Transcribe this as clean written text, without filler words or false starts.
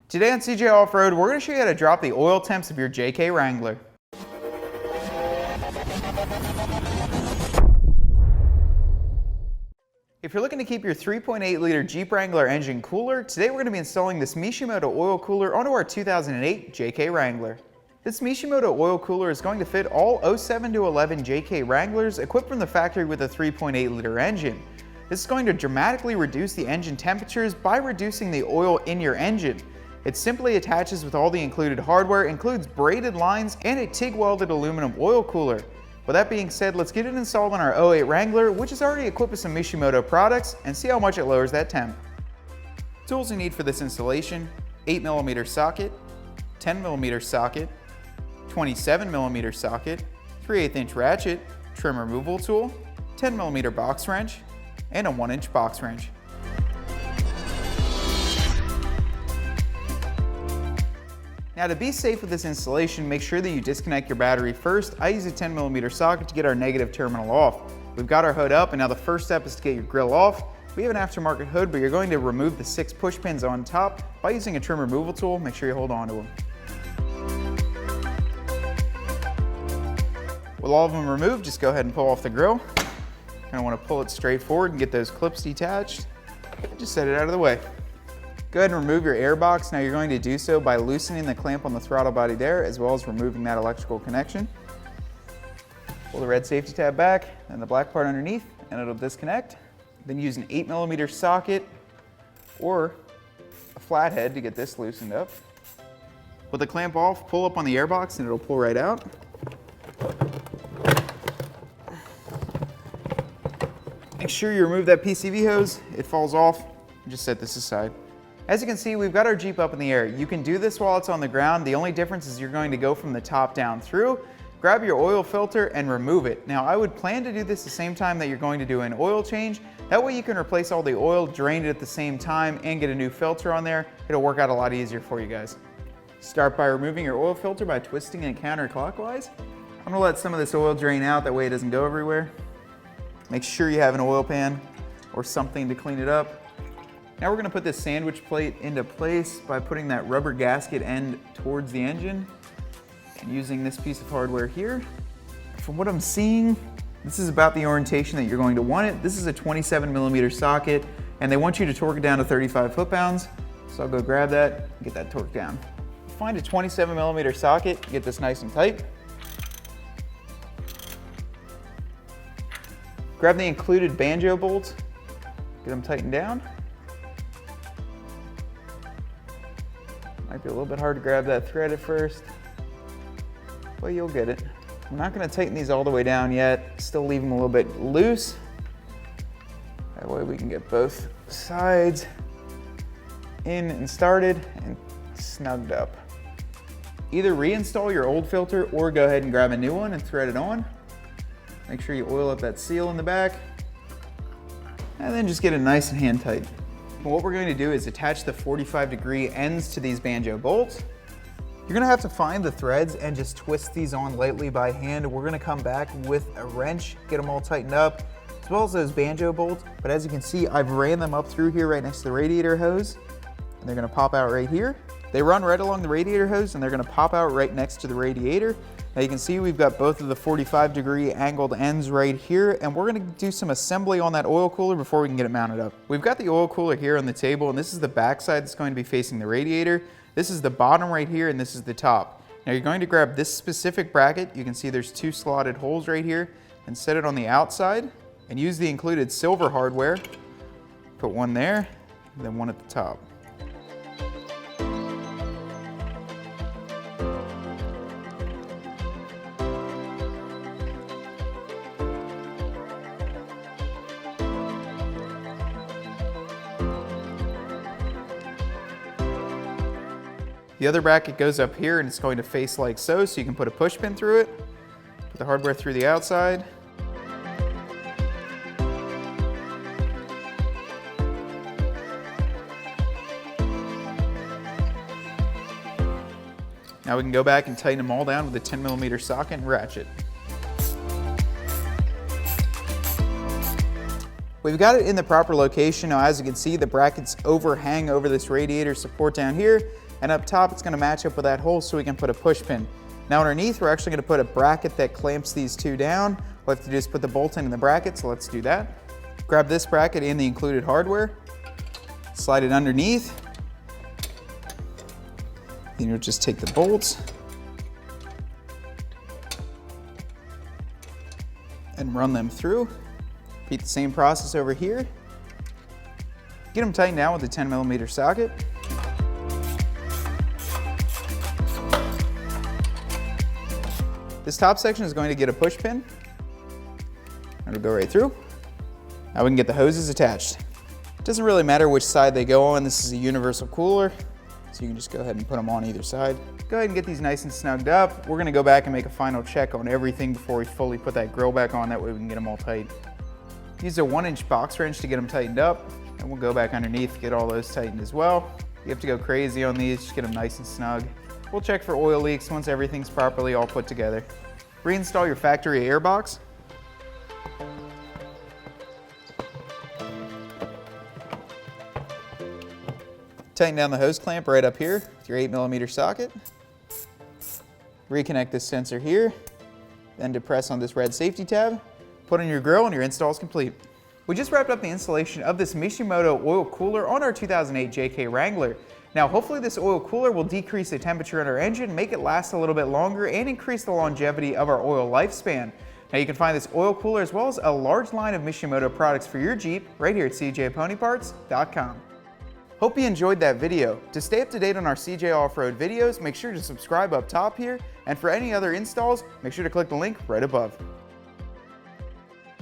Today on CJ Off-Road, we're going to show you how to drop the oil temps of your JK Wrangler. If you're looking to keep your 3.8 liter Jeep Wrangler engine cooler, today we're going to be installing this Mishimoto oil cooler onto our 2008 JK Wrangler. This Mishimoto oil cooler is going to fit all 07 to 11 JK Wranglers equipped from the factory with a 3.8 liter engine. This is going to dramatically reduce the engine temperatures by reducing the oil in your engine. It simply attaches with all the included hardware, includes braided lines and a TIG welded aluminum oil cooler. With that being said, let's get it installed on our 08 Wrangler, which is already equipped with some Mishimoto products, and see how much it lowers that temp. Tools you need for this installation: 8mm socket, 10mm socket, 27mm socket, 3/8 inch ratchet, trim removal tool, 10mm box wrench, and a 1-inch box wrench. Now, to be safe with this installation, make sure that you disconnect your battery first. I use a 10mm socket to get our negative terminal off. We've got our hood up, and now the first step is to get your grill off. We have an aftermarket hood, but you're going to remove the 6 push pins on top by using a trim removal tool. Make sure you hold on to them. With all of them removed, just go ahead and pull off the grill. You're going to want to pull it straight forward and get those clips detached. Just set it out of the way. Go ahead and remove your airbox. Now you're going to do so by loosening the clamp on the throttle body there, as well as removing that electrical connection. Pull the red safety tab back and the black part underneath, and it'll disconnect. Then use an 8mm socket or a flathead to get this loosened up. With the clamp off, pull up on the airbox and it'll pull right out. Make sure you remove that PCV hose. It falls off. Just set this aside. As you can see, we've got our Jeep up in the air. You can do this while it's on the ground. The only difference is you're going to go from the top down through, grab your oil filter and remove it. Now, I would plan to do this the same time that you're going to do an oil change. That way you can replace all the oil, drain it at the same time, and get a new filter on there. It'll work out a lot easier for you guys. Start by removing your oil filter by twisting it counterclockwise. I'm gonna let some of this oil drain out, that way it doesn't go everywhere. Make sure you have an oil pan or something to clean it up. Now we're going to put this sandwich plate into place by putting that rubber gasket end towards the engine and using this piece of hardware here. From what I'm seeing, this is about the orientation that you're going to want it. This is a 27mm socket, and they want you to torque it down to 35 foot-pounds. So I'll go grab that and get that torqued down. Find a 27mm socket, get this nice and tight. Grab the included banjo bolts, get them tightened down. Might be a little bit hard to grab that thread at first, but you'll get it. I'm not going to tighten these all the way down yet, still leave them a little bit loose. That way we can get both sides in and started and snugged up. Either reinstall your old filter or go ahead and grab a new one and thread it on. Make sure you oil up that seal in the back, and then just get it nice and hand tight. What we're going to do is attach the 45-degree ends to these banjo bolts. You're going to have to find the threads and just twist these on lightly by hand. We're going to come back with a wrench, get them all tightened up, as well as those banjo bolts. But as you can see, I've ran them up through here right next to the radiator hose, and they're going to pop out right here. They run right along the radiator hose, and they're going to pop out right next to the radiator. Now you can see we've got both of the 45-degree angled ends right here, and we're going to do some assembly on that oil cooler before we can get it mounted up. We've got the oil cooler here on the table, and this is the back side that's going to be facing the radiator. This is the bottom right here, and this is the top. Now you're going to grab this specific bracket. You can see there's 2 slotted holes right here, and set it on the outside, and use the included silver hardware. Put one there, and then one at the top. The other bracket goes up here and it's going to face like so you can put a push pin through it. Put the hardware through the outside. Now we can go back and tighten them all down with a 10mm socket and ratchet. We've got it in the proper location. Now, as you can see, the brackets overhang over this radiator support down here. and up top it's gonna match up with that hole so we can put a push pin. Now underneath, we're actually gonna put a bracket that clamps these two down. We'll have to just put the bolt in the bracket, so let's do that. Grab this bracket and the included hardware, slide it underneath. Then you'll just take the bolts and run them through. Repeat the same process over here. Get them tightened down with a 10mm socket. This top section is going to get a push pin. It'll go right through. Now we can get the hoses attached. It doesn't really matter which side they go on. This is a universal cooler, so you can just go ahead and put them on either side. Go ahead and get these nice and snugged up. We're gonna go back and make a final check on everything before we fully put that grill back on. That way we can get them all tight. Use a 1-inch box wrench to get them tightened up, and we'll go back underneath, get all those tightened as well. You have to go crazy on these, just get them nice and snug. We'll check for oil leaks once everything's properly all put together. Reinstall your factory airbox. Tighten down the hose clamp right up here with your 8mm socket. Reconnect this sensor here, then depress on this red safety tab. Put on your grill and your install is complete. We just wrapped up the installation of this Mishimoto oil cooler on our 2008 JK Wrangler. Now hopefully this oil cooler will decrease the temperature in our engine, make it last a little bit longer, and increase the longevity of our oil lifespan. Now you can find this oil cooler as well as a large line of Mishimoto products for your Jeep right here at cjponyparts.com. Hope you enjoyed that video. To stay up to date on our CJ Off-Road videos, make sure to subscribe up top here, and for any other installs, make sure to click the link right above.